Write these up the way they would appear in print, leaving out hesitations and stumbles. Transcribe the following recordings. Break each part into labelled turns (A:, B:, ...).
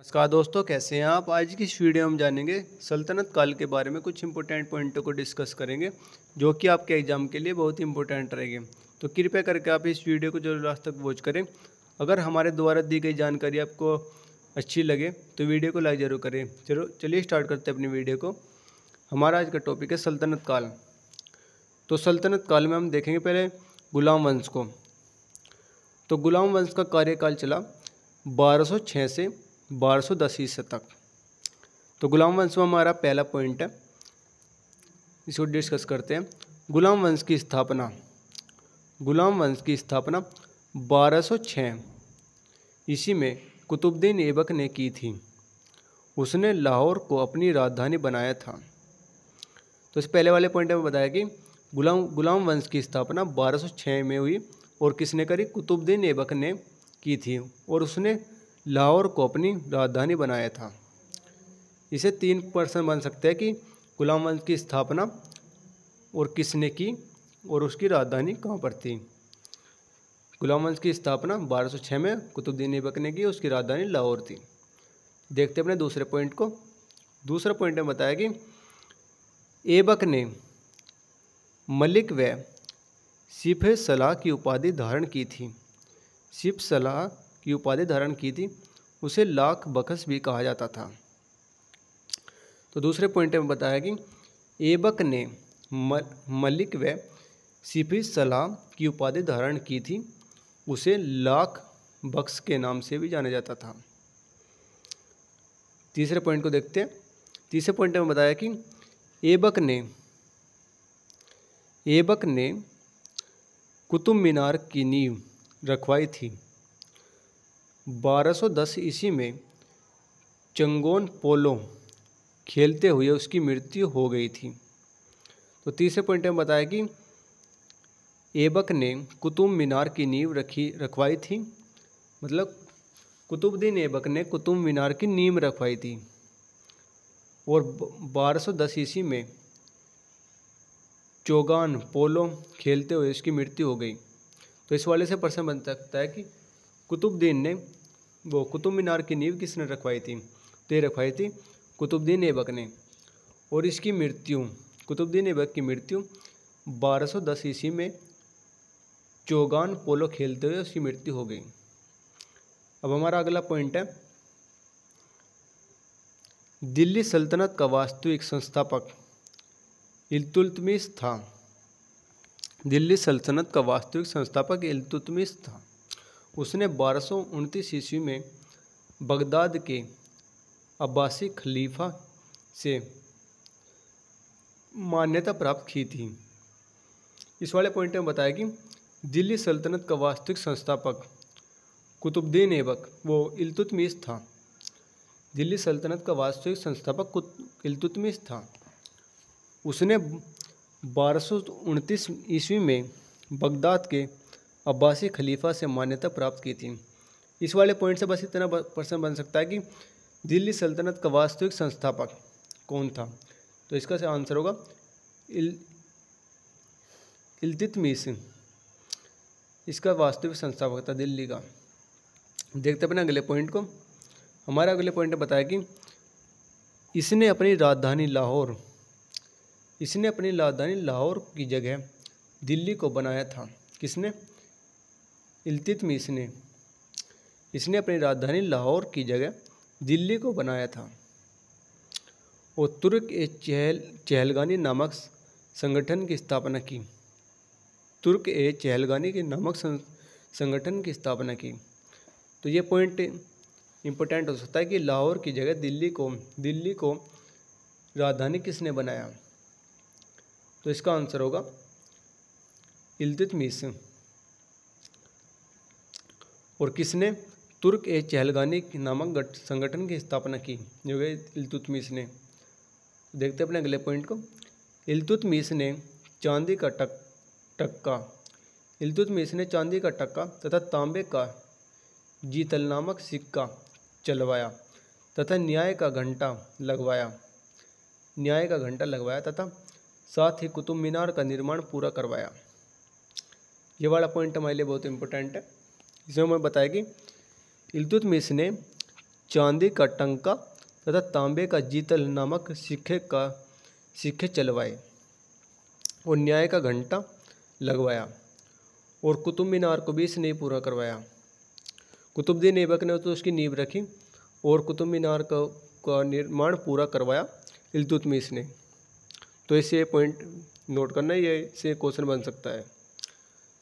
A: नमस्कार दोस्तों, कैसे हैं आप। आज की इस वीडियो में हम जानेंगे सल्तनत काल के बारे में कुछ इंपॉर्टेंट पॉइंटों को डिस्कस करेंगे जो कि आपके एग्जाम के लिए बहुत ही इंपॉर्टेंट रहेंगे। तो कृपया करके आप इस वीडियो को जरूर लास्ट तक वॉच करें। अगर हमारे द्वारा दी गई जानकारी आपको अच्छी लगे तो वीडियो को लाइक ज़रूर करें। चलिए स्टार्ट करते हैं अपनी वीडियो को। हमारा आज का टॉपिक है सल्तनत काल। तो सल्तनत काल में हम देखेंगे पहले गुलाम वंश को। तो गुलाम वंश का कार्यकाल चला 1206 से 1210 ईस्वी तक। तो गुलाम वंश में हमारा पहला पॉइंट है, इसको डिस्कस करते हैं। गुलाम वंश की स्थापना 1206 ईस्वी में कुतुबुद्दीन ऐबक ने की थी। उसने लाहौर को अपनी राजधानी बनाया था। तो इस पहले वाले पॉइंट में बताया कि गुलाम वंश की स्थापना 1206 में हुई और किसने करी? कुतुबुद्दीन ऐबक ने की थी और उसने लाहौर को अपनी राजधानी बनाया था। इसे 3 प्रश्न बन सकते हैं कि गुलाम वंश की स्थापना और किसने की और उसकी राजधानी कहाँ पर थी। गुलाम वंश की स्थापना 1206 में कुतुबुद्दीन ऐबक ने की, उसकी राजधानी लाहौर थी। देखते अपने दूसरे पॉइंट को। दूसरा पॉइंट में बताया कि ऐबक ने मलिक व सिपह सलाह की उपाधि धारण की थी। सिपह सलाह की उपाधि धारण की थी, उसे लाख बखश भी कहा जाता था। तो दूसरे पॉइंट में बताया कि ऐबक ने मलिक व सिपह सलाह की उपाधि धारण की थी, उसे लाख बख्श के नाम से भी जाना जाता था। तीसरे पॉइंट को देखते हैं। तीसरे पॉइंट में बताया कि ऐबक ने कुतुब मीनार की नींव रखवाई थी। 1210 ईस्वी में चंगोन पोलो खेलते हुए उसकी मृत्यु हो गई थी। तो तीसरे पॉइंट में बताया कि ऐबक ने कुतुब मीनार की नींव रखवाई थी, मतलब कुतुबुद्दीन ऐबक ने कुतुब मीनार की नींव रखवाई थी और 1210 ईस्वी में चौगान पोलो खेलते हुए उसकी मृत्यु हो गई। तो इस वाले से प्रश्न बन सकता है कि कुतुब मीनार की नींव किसने रखवाई थी? तो ये रखवाई थी कुतुबुद्दीन ऐबक ने और इसकी मृत्यु, कुतुबुद्दीन ऐबक की मृत्यु 1210 ईस्वी में चौगान पोलो खेलते हुए उसकी मृत्यु हो गई। अब हमारा अगला पॉइंट है, दिल्ली सल्तनत का वास्तविक संस्थापक इल्तुतमिश था। दिल्ली सल्तनत का वास्तविक संस्थापक इल्तुतमिश था। उसने 1229 ईस्वी में बगदाद के अब्बासी खलीफा से मान्यता प्राप्त की थी। इस वाले पॉइंट में बताया कि दिल्ली सल्तनत का वास्तविक संस्थापक कुतुबुद्दीन ऐबक वो इल्तुतमिश था। दिल्ली सल्तनत का वास्तविक संस्थापक इल्तुतमिश था। उसने 1229 ईस्वी में बगदाद के अब्बासी खलीफा से मान्यता प्राप्त की थी। इस वाले पॉइंट से बस इतना प्रश्न बन सकता है कि दिल्ली सल्तनत का वास्तविक संस्थापक कौन था। तो इसका आंसर होगा इल्तुतमिश। इसका वास्तविक संस्थापक था दिल्ली का। देखते अपने अगले पॉइंट को। हमारा अगले पॉइंट में बताया कि इसने अपनी राजधानी लाहौर की जगह दिल्ली को बनाया था। किसने? इल्तुतमिश ने। इसने अपनी राजधानी लाहौर की जगह दिल्ली को बनाया था और तुर्क-ए-चहलगानी नामक संगठन की स्थापना की। तुर्क-ए-चहलगानी के नामक संगठन की स्थापना की। तो ये पॉइंट इम्पोर्टेंट हो सकता है कि लाहौर की जगह दिल्ली को राजधानी किसने बनाया। तो इसका आंसर होगा इल्तुतमिश। और किसने? तुर्क-ए-चहलगानी नामक संगठन की स्थापना की जो है इल्तुतमिश ने। देखते अपने अगले पॉइंट को। इल्तुतमिश ने चांदी का टक्का तथा तांबे का जीतल नामक सिक्का चलवाया तथा न्याय का घंटा लगवाया तथा साथ ही कुतुब मीनार का निर्माण पूरा करवाया। ये वाला पॉइंट हमारे लिए बहुत इंपॉर्टेंट है। इसमें हमें बताया कि इल्तुतमिश ने चांदी का टंका तथा तांबे का जीतल नामक सिक्के चलवाए और न्याय का घंटा लगवाया और कुतुब मीनार को भी इसने पूरा करवाया। कुतुबुद्दीन ऐबक ने तो उसकी नींव रखी और कुतुब मीनार का निर्माण पूरा करवाया इल्तुतमिश ने। तो इससे पॉइंट नोट करना, ये से क्वेश्चन बन सकता है।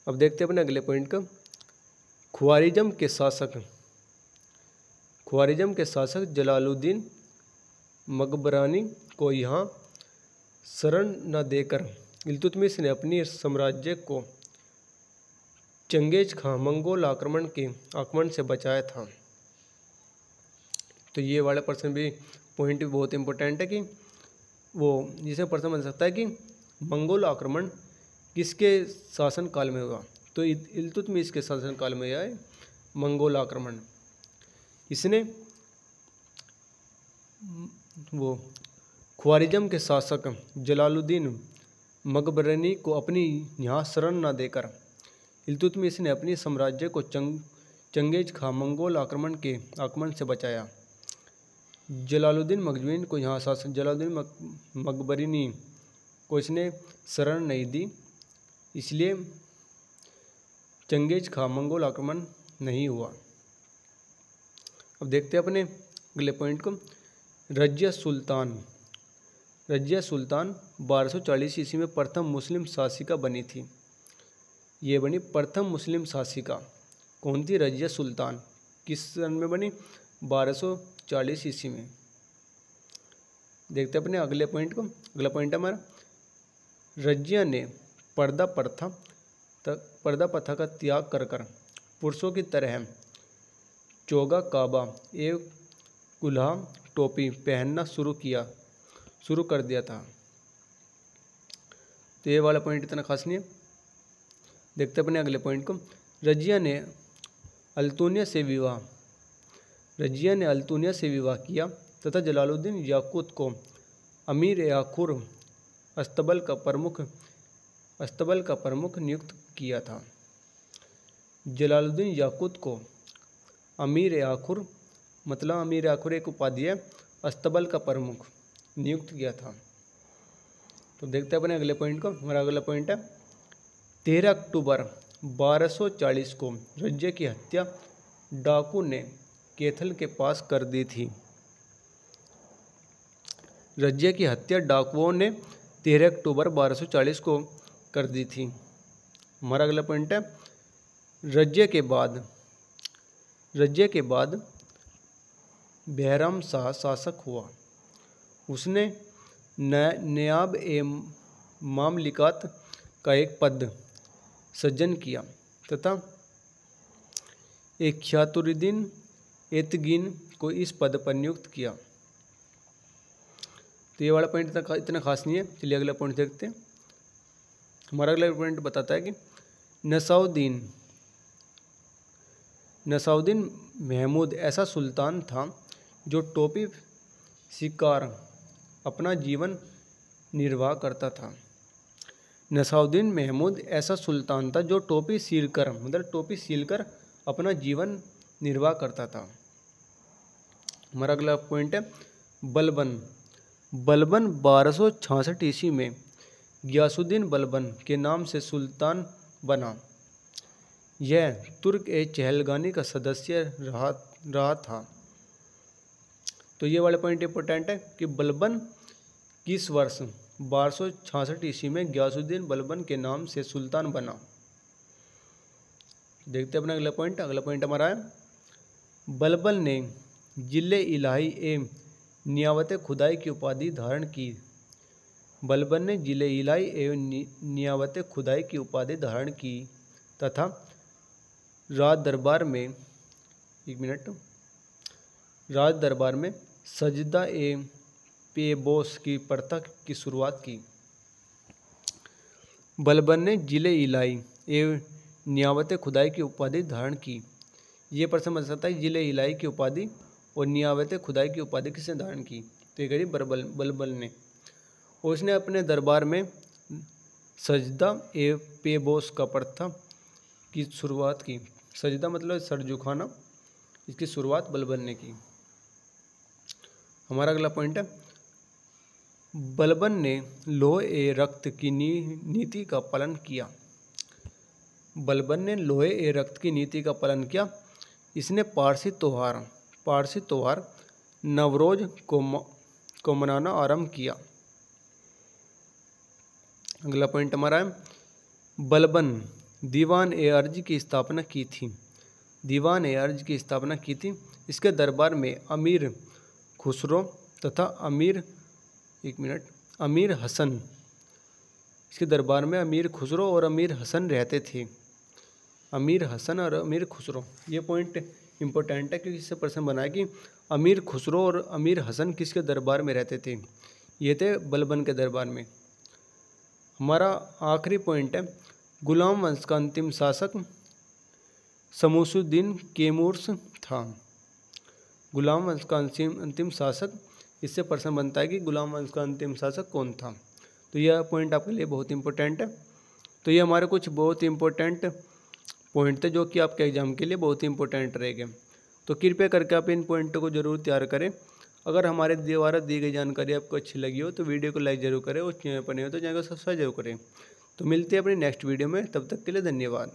A: अब देखते हैं अपने अगले पॉइंट का। ख्वारिज़्म के शासक जलालुद्दीन मकबरानी को यहाँ शरण न देकर इल्तुतमिश ने अपनी साम्राज्य को चंगेज खां मंगोल आक्रमण से बचाया था। तो ये वाला प्रश्न भी पॉइंट भी बहुत इंपॉर्टेंट है कि वो जिसे प्रश्न बन सकता है कि मंगोल आक्रमण किसके शासन काल में हुआ, तो इल्तुतमिश के शासन काल में आया है मंगोल आक्रमण। इसने वो ख्वारिज़्म के शासक जलालुद्दीन मकबरानी को अपनी यहाँ शरण न देकर इल्तुतमिश ने अपनी साम्राज्य को चंगेज खां मंगोल आक्रमण से बचाया। जलालुद्दीन मकबरानी को इसने शरण नहीं दी, इसलिए चंगेज खां मंगोल आक्रमण नहीं हुआ। अब देखते हैं अपने अगले पॉइंट को। रजिया सुल्तान 1240 ईस्वी में प्रथम मुस्लिम शासिका बनी थी। ये बनी प्रथम मुस्लिम शासिका। कौन थी? रजिया सुल्तान। किस सन में बनी? 1240 ईस्वी में। देखते हैं अपने अगले पॉइंट को। अगला पॉइंट है हमारा, रजिया ने पर्दा प्रथा का त्याग कर पुरुषों की तरह चोगा काबा एवं कुल्हा टोपी पहनना शुरू कर दिया था। तो ये वाला पॉइंट इतना खास नहीं है। देखते अपने अगले पॉइंट को। रजिया ने अल्तुनिया से विवाह किया तथा जलालुद्दीन याकूत को अमीर याकुर अस्तबल का प्रमुख नियुक्त किया था। जलालुद्दीन याकूत को अमीर याकुर एक उपाधि है, अस्तबल का प्रमुख नियुक्त किया था। तो देखते हैं अपने अगले पॉइंट को। हमारा अगला पॉइंट है 13 अक्टूबर 1240 को रजिया की हत्या डाकू ने कैथल के पास कर दी थी। रजिया की हत्या डाकुओं ने 13 अक्टूबर 1240 को कर दी थी। हमारा अगला पॉइंट है रजिया के बाद बैराम शाह शासक हुआ। उसने नयाब ए मामलिकात का एक पद सृजन किया तथा इख्तियारुद्दीन एतगीन को इस पद पर नियुक्त किया। तो ये वाला पॉइंट इतना खास नहीं है। चलिए अगला पॉइंट देखते हैं। हमारा अगला पॉइंट बताता है कि नसाउद्दीन महमूद ऐसा सुल्तान था जो टोपी शिकार अपना जीवन निर्वाह करता था। नसाउद्दीन महमूद ऐसा सुल्तान था जो टोपी सीलकर अपना जीवन निर्वाह करता था। हमारा अगला पॉइंट है बलबन 1266 ईस्वी में गियासुद्दीन बलबन के नाम से सुल्तान बना। यह तुर्क ए चहलगानी का सदस्य रहा था। तो ये वाले पॉइंट इंपॉर्टेंट है कि बलबन किस वर्ष 1266 ईस्वी में गियासुद्दीन बलबन के नाम से सुल्तान बना। देखते हैं अपना अगला पॉइंट। अगला पॉइंट हमारा है बलबन ने जिले इलाही ए नियावत खुदाई की उपाधि धारण की। बलबन ने जिले इलाही एवं नियावत खुदाई की उपाधि धारण की तथा राज दरबार में सजदा ए पेबोस की प्रथा की शुरुआत की। बलबन ने जिले इलाही एवं नियावत खुदाई की उपाधि धारण की। ये प्रश्न बन सकता है जिले इलाही की उपाधि और नियावत खुदाई की उपाधि किसने धारण की? तो ये करी बलबन ने। और उसने अपने दरबार में सजदा ए पेबोस का प्रथा की शुरुआत की। सजदा मतलब सर झुकाना, इसकी शुरुआत बलबन ने की। हमारा अगला पॉइंट है, बलबन ने लौह ए रक्त की नीति का पालन किया। बलबन ने लौह ए रक्त की नीति का पालन किया। इसने पारसी त्योहार नवरोज को मनाना आरंभ किया। अगला पॉइंट हमारा है, बलबन दीवान ए अर्ज की स्थापना की थी। दीवान ए अर्ज की स्थापना की थी। इसके दरबार में अमीर खुसरो तथा अमीर हसन, इसके दरबार में अमीर खुसरो और अमीर हसन रहते थे। अमीर हसन और अमीर खुसरो, ये पॉइंट इंपॉर्टेंट है क्योंकि इससे प्रश्न बना है कि अमीर खुसरो और अमीर हसन किसके दरबार में रहते थे। ये थे बलबन के दरबार में। हमारा आखिरी पॉइंट है, गुलाम वंश का अंतिम शासक शमसुद्दीन कैमूर्स था। गुलाम वंश का अंतिम शासक, इससे प्रश्न बनता है कि गुलाम वंश का अंतिम शासक कौन था। तो यह पॉइंट आपके लिए बहुत इंपॉर्टेंट है। तो ये हमारे कुछ बहुत इंपॉर्टेंट पॉइंट थे जो कि आपके एग्जाम के लिए बहुत ही इंपॉर्टेंट रहेंगे। तो कृपया करके आप इन पॉइंटों को जरूर तैयार करें। अगर हमारे द्वारा दी गई जानकारी आपको अच्छी लगी हो तो वीडियो को लाइक जरूर करें और चैनल पर नहीं हो तो चैनल को सब्सक्राइब जरूर करें। तो मिलते हैं अपनी नेक्स्ट वीडियो में, तब तक के लिए धन्यवाद।